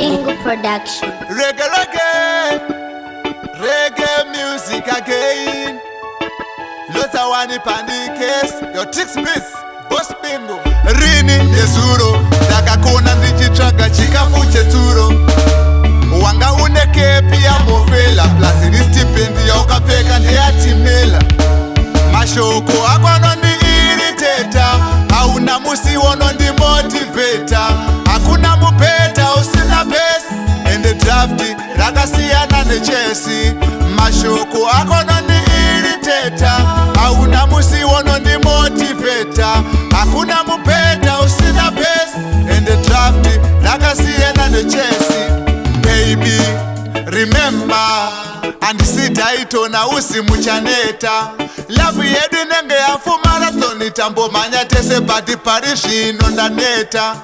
Ingo Production. Reggae music again. Lota wani pandikes, your tricks miss, boss bimbo. Rini yezuro, takakona ndichitraga chikafu cheturo. Wanga uneke pia mofela, plus ini stipendi ya ukapeka ndeyatimela. Mashoko akwano ndi irritata, hauna musi wono ndi motivata. Hakuna mupeta usina pesa, ende drafti rakasiyana nechesi. Mashoko akwano ndi irritata, hauna musi wono ndi motivata. Hakuna mupeta usina pesa, ende drafti rakasiyana nechesi. Baby, remember, andisitaitona usimuchaneta. Love yedu nenge yafu marathoni, tambo manya tese pati pari zvino ndaneta.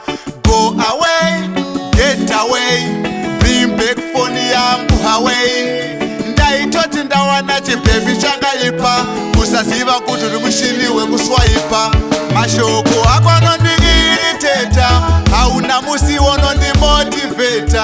Go away, get away, bring back phone yangu away. Ndaitoti ndawana chipepi chakaipa, kusaziva kuti uri mushini wekuswaipa. Mashoko akwano ndi irritata, hauna musi wono ndi motivata.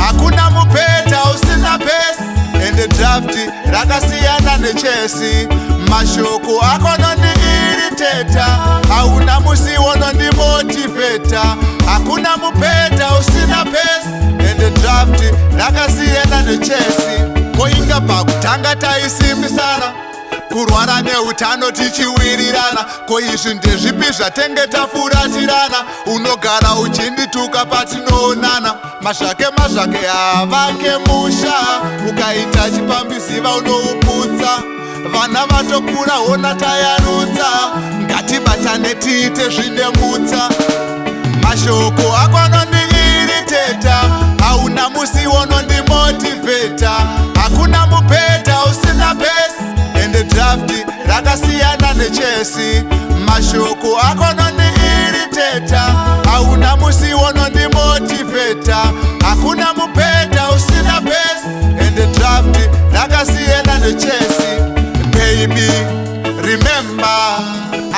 Hakuna mupeta usina pesa, ende drafti rakasiyana nechesi. Mashoko akwano ndi irritata, hauna musi wono ndi motivata. Hakuna mupeta usina pesa, ende drafti rakasiyana nechesi. Koinga pakutanga taisimbisana, kurwara neutano tichiwirirana. Ko izvi ndezvipi zvatenge tafuratirana? Unogara uchindituka patinoonana. Mazvake havake musha, ukaita chipambiziva unouputsa. Vana vatokura hona tayarutsa, ngatibatane tiite zvinemutsa. Mashoko akwano ndi irritata, hauna musi wono ndi motivata. Hakuna mupeta usina pesa, ende drafti rakasiyana nechesi. Mashoko akwano ndi irritata, hauna musi wono ndi motivata. Hakuna mupeta usina pesa, ende drafti rakasiyana nechesi. Baby, remember,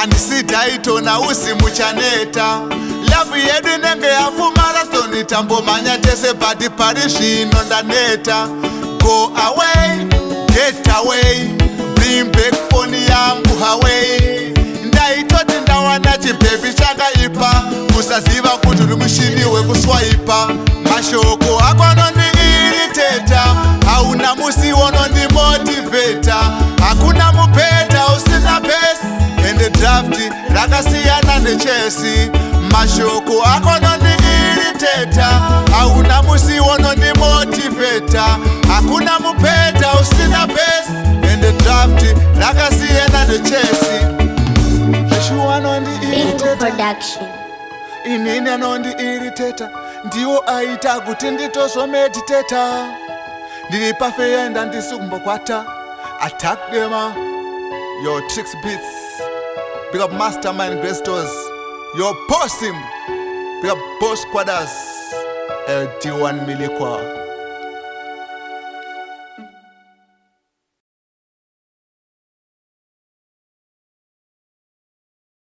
andisitaitona usimuchaneta. Love yedu nenge yafu marathoni, tambo manya tese pati pari zvino ndaneta. Go away, get away, bring back phone yangu away. Ndaitoti ndawana chipepi chakaipa, kusaziva kuti uri mushini wekuswaipa. Mashoko akwano ndi irritata, hauna musi wono ndi motivata. Hakuna mupeta usina pesa, ende drafti rakasiyana nechesi. Mashoko akwano ndi irritata, hauna musi wono ndi motivata. Hakuna mupeta usina pesa, ende drafti rakasiyana nechesi. Zvishuwano ndi Ingo irritata, Production. inini anondi irritata, ndiwo aita kuti nditozomeditata. Ndiri pafeya ndandisi kumbokwata. Attack them, your tricks beats. Big up Mastermind Grace Stores. Your boss him. Big up Boss Squadders. LD1 Milikwa.